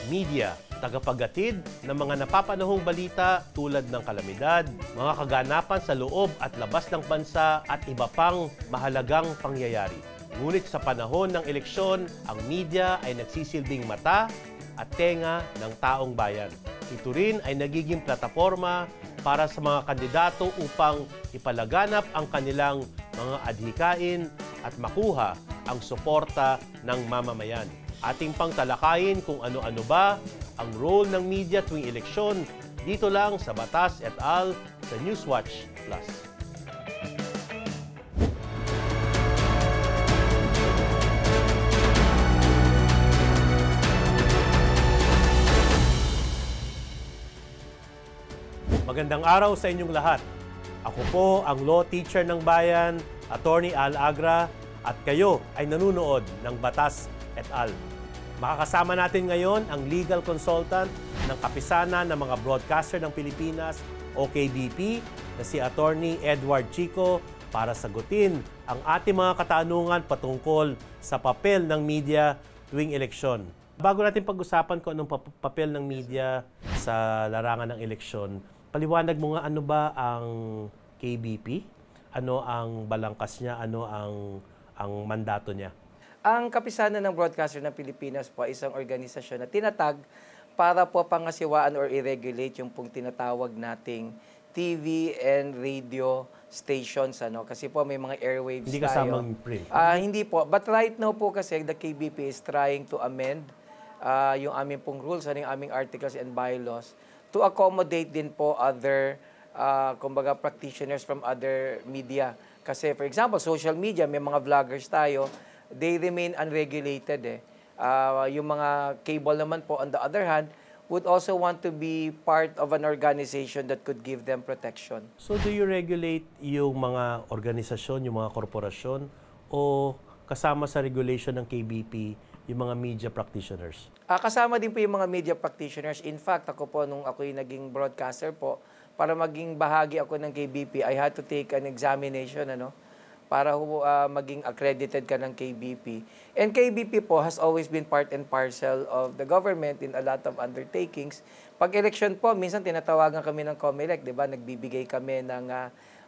media, tagapaghatid ng mga napapanahong balita tulad ng kalamidad, mga kaganapan sa loob at labas ng bansa at iba pang mahalagang pangyayari. Ngunit sa panahon ng eleksyon, ang media ay nagsisilbing mata at tenga ng taong bayan. Ito rin ay nagiging plataforma para sa mga kandidato upang ipalaganap ang kanilang mga adhikain at makuha ang suporta ng mamamayan. Ating pangtalakayin kung ano-ano ba ang role ng media tuwing eleksyon dito lang sa Batas et al. Sa Newswatch Plus. Magandang araw sa inyong lahat. Ako po ang law teacher ng bayan, Attorney Al Agra, at kayo ay nanunood ng Batas et al. Makakasama natin ngayon ang legal consultant ng Kapisanan ng mga Broadcaster ng Pilipinas o KBP na si Attorney Edward Chico para sagutin ang ating mga katanungan patungkol sa papel ng media tuwing eleksyon. Bago natin pag-usapan kung anong papel ng media sa larangan ng eleksyon, paliwanag mo nga ano ba ang KBP? Ano ang balangkas niya? Ano ang mandato niya? Ang Kapisanan ng Broadcaster ng Pilipinas po ay isang organisasyon na tinatag para po pangasiwaan or i-regulate yung pong tinatawag nating TV and radio stations. Kasi po may mga airwaves Hindi tayo. kasamang print? Hindi po. But right now po kasi the KBP is trying to amend yung aming pong rules, yung aming articles and bylaws to accommodate din po other kumbaga practitioners from other media. Kasi for example, social media, may mga vloggers tayo, they remain unregulated. Yung mga cable naman po, on the other hand, would also want to be part of an organization that could give them protection. So do you regulate yung mga organisasyon, yung mga korporasyon, o kasama sa regulation ng KBP yung mga media practitioners? Kasama din po yung mga media practitioners. In fact, ako po, nung ako'y naging broadcaster po, para maging bahagi ako ng KBP, I had to take an examination, para maging accredited ka ng KBP. And KBP po has always been part and parcel of the government in a lot of undertakings. Pag election po, minsan tinatawagan kami ng COMELEC, di ba? Nagbibigay kami ng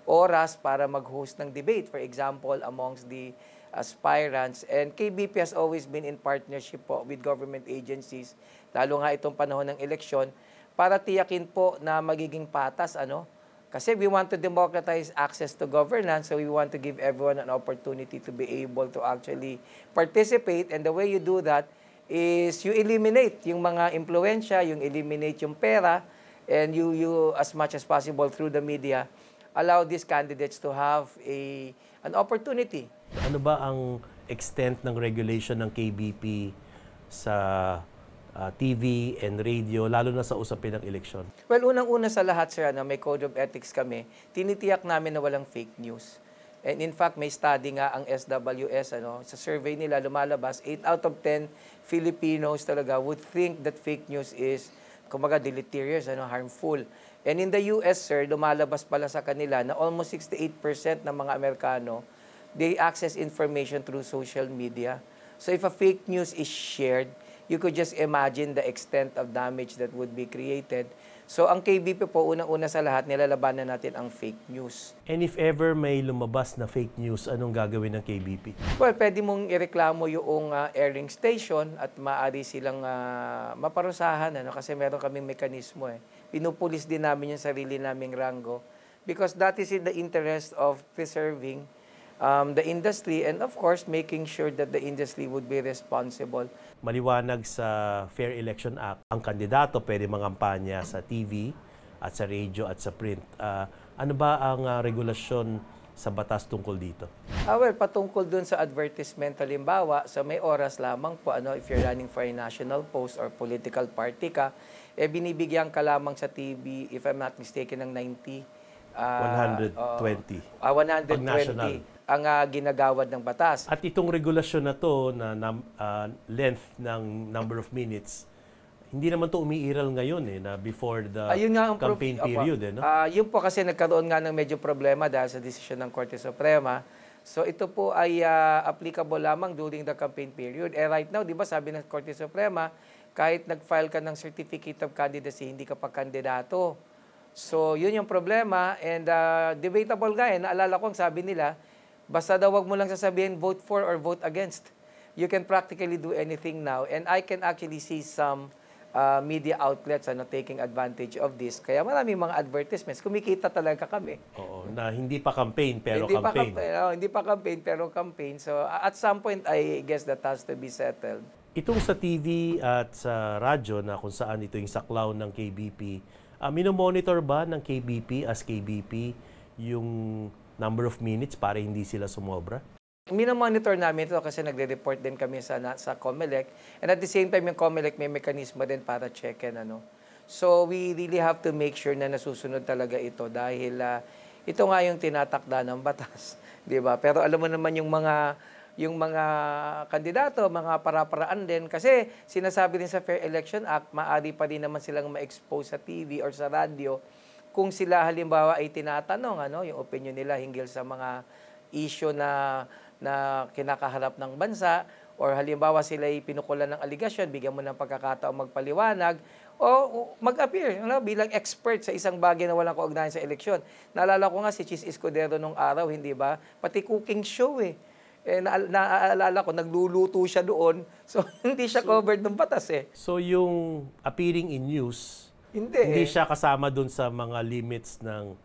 oras para mag-host ng debate, for example, amongst the aspirants. And KBP has always been in partnership po with government agencies, lalo nga itong panahon ng eleksyon, para tiyakin po na magiging patas, Kasi we want to democratize access to governance, so we want to give everyone an opportunity to be able to actually participate. And the way you do that is you eliminate yung mga impluensya, yung eliminate yung pera, and you as much as possible through the media, allow these candidates to have an opportunity. Ano ba ang extent ng regulation ng KBP sa TV and radio, lalo na sa usapin ng eleksyon? Well, unang-una sa lahat, sir, may code of ethics kami. Tinitiyak namin na walang fake news. And in fact, may study nga ang SWS, sa survey nila lumalabas, 8 out of 10 Filipinos talaga would think that fake news is, kumbaga, deleterious, harmful. And in the US, sir, lumalabas pala sa kanila na almost 68% ng mga Amerikano, they access information through social media. So if a fake news is shared, you could just imagine the extent of damage that would be created. So ang KBP po, unang-una sa lahat, nilalabanan natin ang fake news. And if ever may lumabas na fake news, anong gagawin ng KBP? Well, pwede mong ireklamo yung airing station at maaari silang maparusahan, kasi meron kaming mekanismo. Pinupulis din namin yung sarili naming rango because that is in the interest of preserving the industry and of course making sure that the industry would be responsible. Maliwanag sa Fair Election Act, ang kandidato pwede mangampanya sa TV at sa radio at sa print. Ano ba ang regulasyon sa batas tungkol dito? Well, patungkol dun sa advertisement, halimbawa, sa may oras lamang po, if you're running for a national post or political party ka, binibigyan ka lamang sa TV, if I'm not mistaken, ng 120. 120 ang ginagawad ng batas. At itong regulasyon na to na length ng number of minutes, hindi naman to umiiral ngayon na before the campaign period. Yun po kasi nagkaroon nga ng medyo problema dahil sa desisyon ng Korte Suprema. So ito po ay applicable lamang during the campaign period. Right now, di ba sabi ng Korte Suprema, kahit nag-file ka ng Certificate of Candidacy, hindi ka pa kandidato. So, yun yung problema. And debatable nga eh. Naalala ko, ang sabi nila, basta daw wag mo lang sasabihin vote for or vote against. You can practically do anything now. And I can actually see some media outlets taking advantage of this. Kaya maraming mga advertisements. Kumikita talaga kami. Oo, na hindi pa campaign pero Hindi campaign. hindi pa campaign pero campaign. So at some point, I guess that has to be settled. Itong sa TV at sa radyo na kung saan ito yung saklaw ng KBP, minomonitor ba ng KBP as KBP yung number of minutes para hindi sila sumobra? Minomonitor namin ito kasi nagre-report din kami sa COMELEC. And at the same time, yung COMELEC may mekanismo din para check-in. So we really have to make sure na nasusunod talaga ito dahil ito nga yung tinatakda ng batas. Diba? Pero alam mo naman yung mga kandidato, mga para-paraan din. Kasi sinasabi din sa Fair Election Act, maaari pa rin naman silang ma-expose sa TV or sa radyo kung sila halimbawa ay tinatanong yung opinion nila hinggil sa mga issue na kinakaharap ng bansa or halimbawa sila ay pinukulan ng aligasyon, bigyan mo ng pagkakataong magpaliwanag o mag-appear bilang expert sa isang bagay na walang kaugnayan sa eleksyon. Naalala ko nga si Chis Escudero nung araw, hindi ba? Pati cooking show naaalala ko, nagluluto siya doon. So, hindi siya covered ng batas So, yung appearing in news, hindi siya kasama dun sa mga limits ng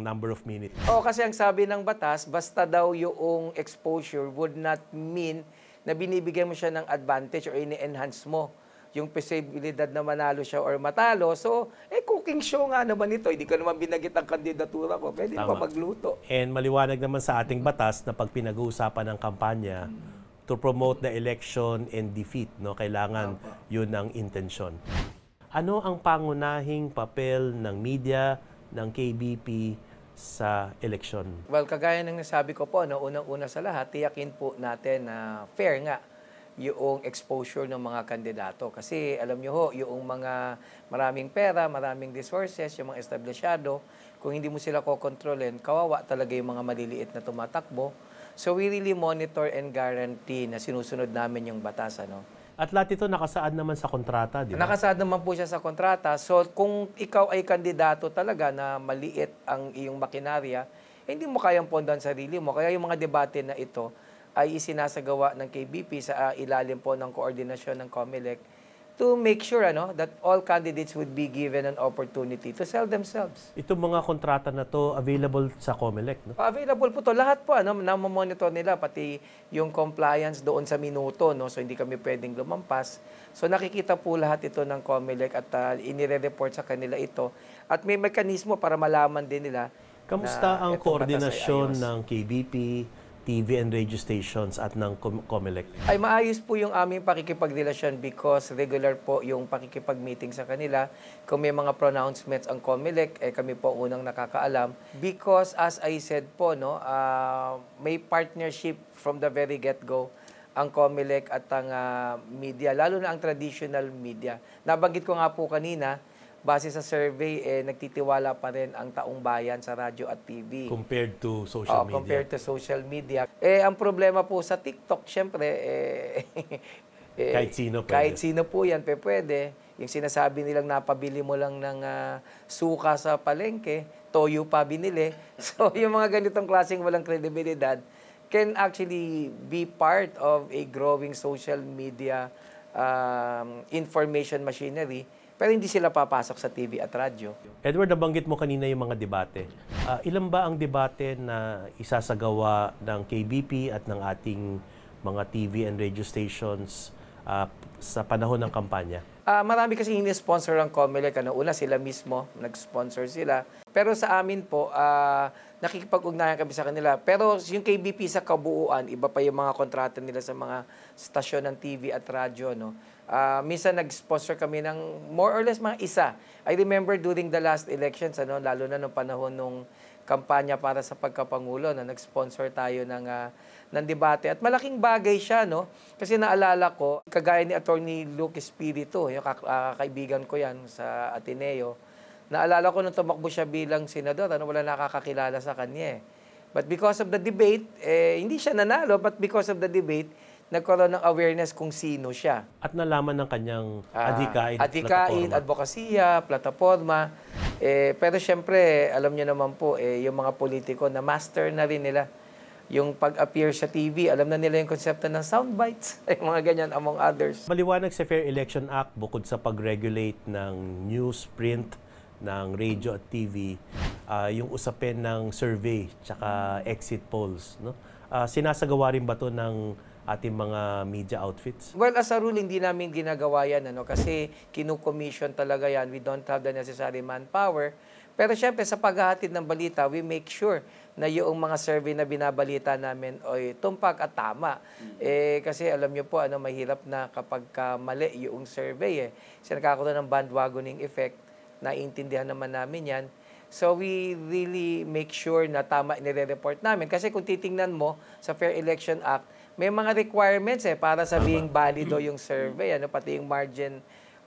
number of minutes. Kasi ang sabi ng batas, basta daw yung exposure would not mean na binibigyan mo siya ng advantage or ini-enhance mo yung posibilidad na manalo siya or matalo. So, cooking show nga naman ito. Hindi ko naman binagit ang kandidatura ko. Pwede pa magluto. And maliwanag naman sa ating batas na pag pinag-uusapan ng kampanya, to promote the election and defeat, kailangan yun ang intensyon. Ano ang pangunahing papel ng media, ng KBP sa eleksyon? Well, kagaya ng nasabi ko po, unang-una sa lahat, tiyakin po natin na fair nga yung exposure ng mga kandidato. Kasi alam nyo ho, yung mga maraming pera, maraming resources, yung mga establishado, kung hindi mo sila kokontrolin, kawawa talaga yung mga maliliit na tumatakbo. So we really monitor and guarantee na sinusunod namin yung batas. At lahat ito nakasaad naman sa kontrata, di ba? Nakasaad naman po siya sa kontrata. So kung ikaw ay kandidato talaga na maliit ang iyong makinarya, hindi mo kayang pondan sarili mo. Kaya yung mga debate na ito ay isinasagawa ng KBP sa ilalim po ng koordinasyon ng COMELEC to make sure that all candidates would be given an opportunity to sell themselves. Itong mga kontrata na to available sa COMELEC, no? Available po to lahat po, na-monitor nila pati yung compliance doon sa minuto, So hindi kami pwedeng lumampas. So nakikita po lahat ito ng COMELEC at inire-report sa kanila ito at may mekanismo para malaman din nila. Kamusta ang koordinasyon ng KBP, TV and radio stations at ng COMELEC? Ay maayos po yung aming pakikipagrelasyon because regular po yung pakikipag-meeting sa kanila. Kung may mga pronouncements ang COMELEC, kami po unang nakakaalam. Because as I said po, may partnership from the very get-go ang COMELEC at ang media, lalo na ang traditional media. Nabanggit ko nga po kanina, base sa survey, nagtitiwala pa rin ang taong bayan sa radyo at TV. Compared to social media. Compared to social media. Ang problema po sa TikTok, syempre, kahit sino pwede. Kahit sino po yan, pwede. Yung sinasabi nilang napabili mo lang ng suka sa palengke, toyo pa binili. So, yung mga ganitong klaseng walang kredibilidad can actually be part of a growing social media information machinery. Pero hindi sila papasok sa TV at radyo. Edward, nabanggit mo kanina yung mga debate. Ilan ba ang debate na isasagawa ng KBP at ng ating mga TV and radio stations sa panahon ng kampanya? Marami kasi ini-sponsor ang COMELEC. Una, sila mismo, nag-sponsor sila. Pero sa amin po, nakikipag-ugnayan kami sa kanila. Pero yung KBP sa kabuuan, iba pa yung mga kontrata nila sa mga stasyon ng TV at radyo. Minsan nag-sponsor kami ng more or less mga isa. I remember during the last elections, lalo na nung panahon nung kampanya para sa pagkapangulo, na nag-sponsor tayo ng debate. At malaking bagay siya, Kasi naalala ko, kagaya ni Attorney Luke Espiritu, yung kaibigan ko yan sa Ateneo, naalala ko nung tumakbo siya bilang senador, wala nakakakilala sa kanya. But because of the debate, hindi siya nanalo, but because of the debate, nagkaroon ng awareness kung sino siya. At nalaman ng kanyang adhikain, Adhikain, advokasya, plataforma. Pero syempre, alam niyo naman po, yung mga politiko na master na rin nila yung pag-appear sa TV, alam na nila yung konsepto ng soundbites, mga ganyan among others. Maliwanag sa Fair Election Act, bukod sa pag-regulate ng news, print, ng radio at TV, yung usapin ng survey tsaka exit polls. No? Sinasagawa rin ba ito ng ating mga media outfits? Well, as a rule, hindi namin ginagawa yan, kasi kinukommission talaga yan. We don't have the necessary manpower. Pero syempre, sa paghahatid ng balita, we make sure na yung mga survey na binabalita namin ay tumpak at tama. Kasi alam nyo po, mahirap na kapag mali yung survey. Kasi nakakaroon ng bandwagoning effect, naiintindihan naman namin yan. So we really make sure na tama nire-report namin. Kasi kung titingnan mo sa Fair Election Act, may mga requirements para sabihing valido yung survey, pati yung margin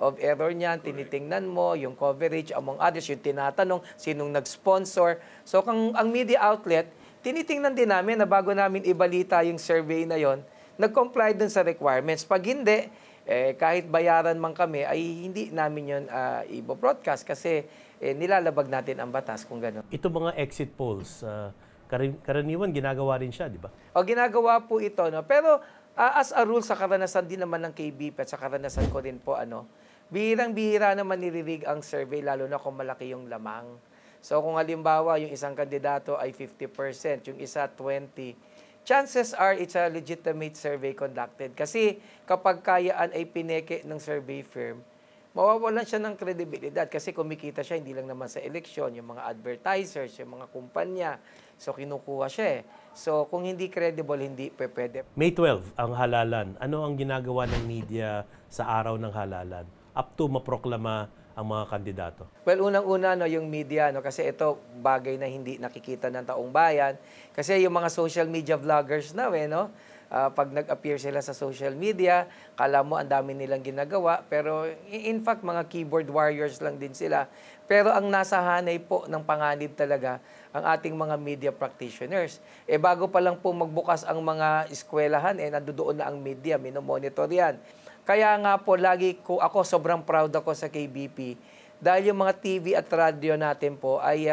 of error niyan, tinitingnan mo, yung coverage, among others, yung tinatanong, sinong nag-sponsor. So, ang media outlet, tinitingnan din namin na bago namin ibalita yung survey na yon, nag-comply dun sa requirements. Pag hindi, kahit bayaran man kami, ay hindi namin yun i-broadcast kasi nilalabag natin ang batas kung gano'n. Ito mga exit polls, karaniwan ginagawa rin siya, di ba? O, ginagawa po ito, pero as a rule, sa karanasan din naman ng KBP at sa karanasan ko rin po, bihirang-bihira naman niririg ang survey, lalo na kung malaki yung lamang. So kung halimbawa, yung isang kandidato ay 50%, yung isa 20%, chances are it's a legitimate survey conducted. Kasi kapag kayaan ay pineke ng survey firm, mawawalan siya ng kredibilidad kasi kumikita siya hindi lang naman sa eleksyon, yung mga advertisers, yung mga kumpanya. So kinukuha siya So kung hindi credible, hindi pwede. May 12 ang halalan. Ano ang ginagawa ng media sa araw ng halalan? Up to maproklama ang mga kandidato. Well, unang-una yung media, kasi ito bagay na hindi nakikita ng taong bayan. Kasi yung mga social media vloggers na, pag nag-appear sila sa social media, kala mo ang dami nilang ginagawa, pero in fact, mga keyboard warriors lang din sila. Pero ang nasa hanay po ng panganib talaga, ang ating mga media practitioners. Bago pa lang po magbukas ang mga eskwelahan, nandoon na ang media, minomonitor yan. Kaya nga po, ako sobrang proud ako sa KBP dahil yung mga TV at radio natin po ay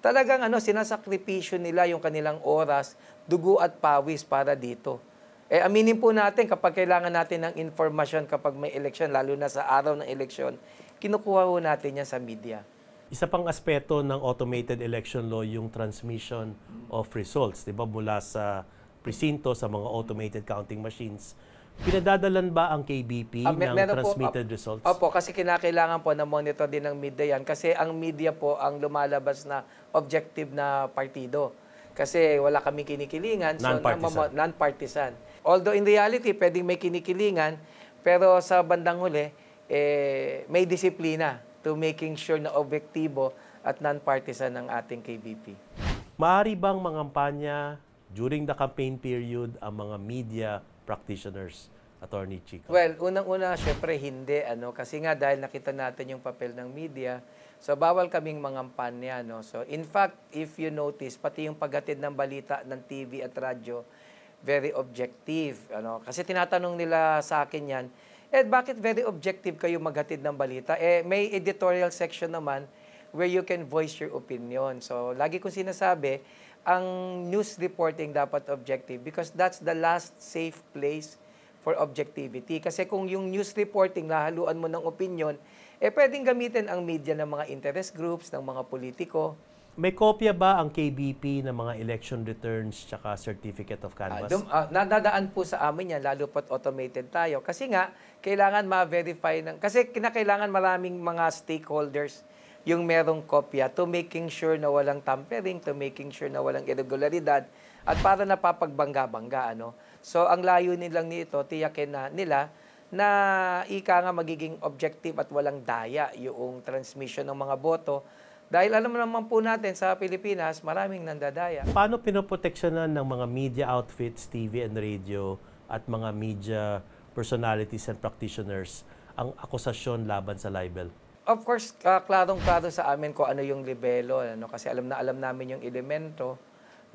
talagang sinasakripisyo nila yung kanilang oras, dugo at pawis para dito. Aminin po natin kapag kailangan natin ng informasyon kapag may eleksyon, lalo na sa araw ng eleksyon, kinukuha po natin yan sa media. Isa pang aspeto ng automated election law yung transmission of results, 'di ba? Mula sa presinto sa mga automated counting machines. Pinadadalan ba ang KBP ng transmitted results? Opo, kasi kinakailangan po na monitor din ng media yan. Kasi ang media po ang lumalabas na objective na partido. Kasi wala kaming kinikilingan. Non-partisan. Non-partisan. Although in reality, pwedeng may kinikilingan, pero sa bandang huli, may disiplina to making sure na objektibo at non-partisan ng ating KBP. Maaari bang mangampanya during the campaign period ang mga media practitioners, Attorney Chico? Well, unang-una, syempre hindi. Kasi nga dahil nakita natin yung papel ng media, so bawal kaming mangampanya. So in fact, if you notice, pati yung paghatid ng balita ng TV at radyo, very objective. Kasi tinatanong nila sa akin yan, bakit very objective kayo maghatid ng balita? May editorial section naman where you can voice your opinion. So lagi kong sinasabi, ang news reporting dapat objective because that's the last safe place for objectivity. Kasi kung yung news reporting nahaluan mo ng opinion, pwedeng gamitin ang media ng mga interest groups, ng mga politiko. May kopya ba ang KBP ng mga election returns tsaka certificate of canvass? Nadadaan po sa amin yan, lalo pat automated tayo. Kasi nga, kailangan ma-verify kasi kinakailangan maraming mga stakeholders yung merong kopya to making sure na walang tampering, to making sure na walang irregularidad, at para napapagbangga-bangga. So, ang layo nilang nito, tiyakin nila na ika nga magiging objective at walang daya yung transmission ng mga boto. Dahil alam naman po natin sa Pilipinas, maraming nandadaya. Paano pinoproteksyonan ng mga media outfits, TV and radio, at mga media personalities and practitioners ang akusasyon laban sa libel? Of course, klarong-klaro sa amin kung ano yung libelo. Kasi alam namin yung elemento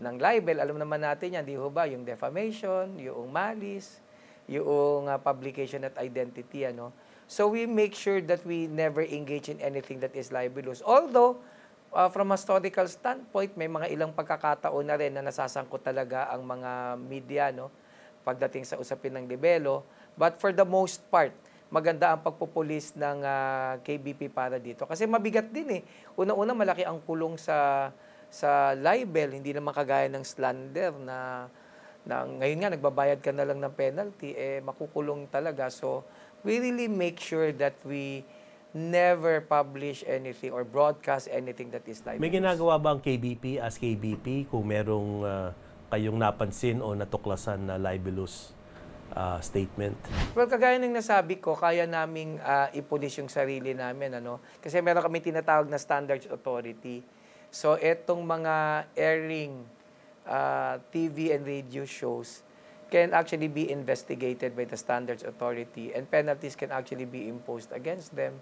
ng libel. Alam naman natin yan, di ho ba? Yung defamation, yung malice. yung publication at identity, ano. So we make sure that we never engage in anything that is libelous. Although, from a historical standpoint, may mga ilang pagkakataon na rin na nasasangkot talaga ang mga media, no, pagdating sa usapin ng libelo. But for the most part, maganda ang pagpupulis ng KBP para dito. Kasi mabigat din eh. Una-una, malaki ang kulong sa libel, hindi naman kagaya ng slander na ngayon nga, nagbabayad ka na lang ng penalty, makukulong talaga. So, we really make sure that we never publish anything or broadcast anything that is libelous. May ginagawa ba ang KBP as KBP kung merong kayong napansin o natuklasan na libelous statement? Well, kagaya ng nasabi ko, kaya naming ipulis yung sarili namin. Ano? Kasi meron kami tinatawag na Standards Authority. So, etong mga airing TV and radio shows can actually be investigated by the Standards Authority and penalties can actually be imposed against them.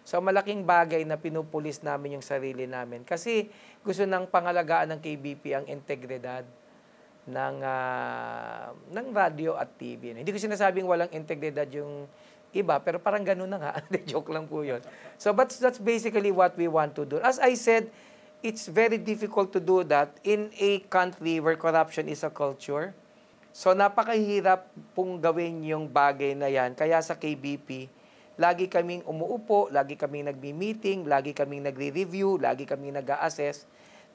So malaking bagay na pinupulis namin yung sarili namin kasi gusto ng pangalagaan ng KBP ang integridad ng radio at TV. Hindi ko sinasabing walang integridad yung iba, pero parang ganun na nga. Joke lang po yun. So that's basically what we want to do. As I said, it's very difficult to do that in a country where corruption is a culture. So napakahirap pong gawin yung bagay na yan. Kaya sa KBP, lagi kaming umuupo, lagi kaming nagmi-meeting, lagi kaming nagre-review, lagi kaming nag-a-assess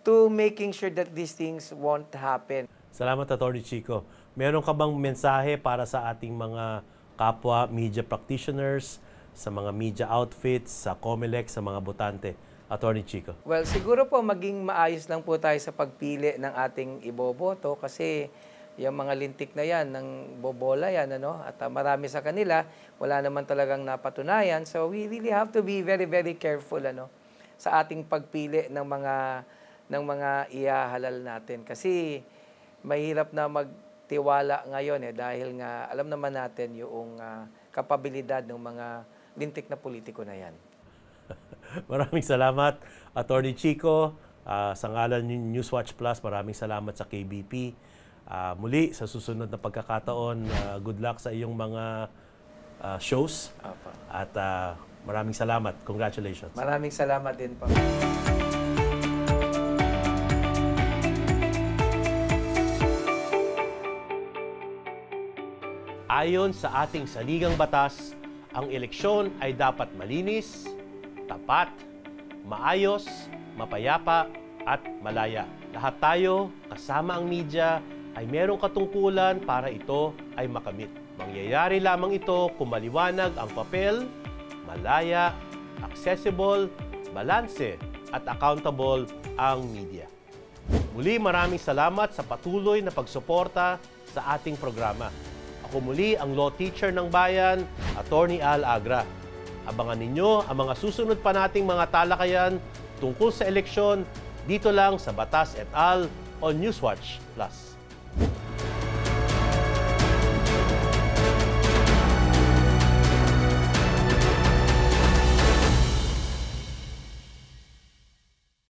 to making sure that these things won't happen. Salamat, Atty. Chico. Meron ka bang mensahe para sa ating mga kapwa media practitioners, sa mga media outfits, sa COMELEC, sa mga botante? Atty. Chico. Well, siguro po maging maayos lang po tayo sa pagpili ng ating iboboto kasi yung mga lintik na yan, ng bobola yan, ano? At marami sa kanila, wala naman talagang napatunayan. So we really have to be very, very careful, ano, sa ating pagpili ng mga ihahalal natin. Kasi mahirap na magtiwala ngayon dahil nga alam naman natin yung kapabilidad ng mga lintik na politiko na yan. Maraming salamat, Atty. Chico. Sa ngalan ng Newswatch Plus, maraming salamat sa KBP. Muli, sa susunod na pagkakataon, good luck sa iyong mga shows. At maraming salamat. Congratulations. Maraming salamat din po. Ayon sa ating saligang batas, ang eleksyon ay dapat malinis, tapat, maayos, mapayapa, at malaya. Lahat tayo, kasama ang media, ay merong katungkulan para ito ay makamit. Mangyayari lamang ito kung maliwanag ang papel, malaya, accessible, balanse, at accountable ang media. Muli, maraming salamat sa patuloy na pagsuporta sa ating programa. Ako muli ang law teacher ng bayan, Atty. Al Agra. Abangan ninyo ang mga susunod pa nating mga talakayan tungkol sa eleksyon dito lang sa Batas et al. On Newswatch Plus.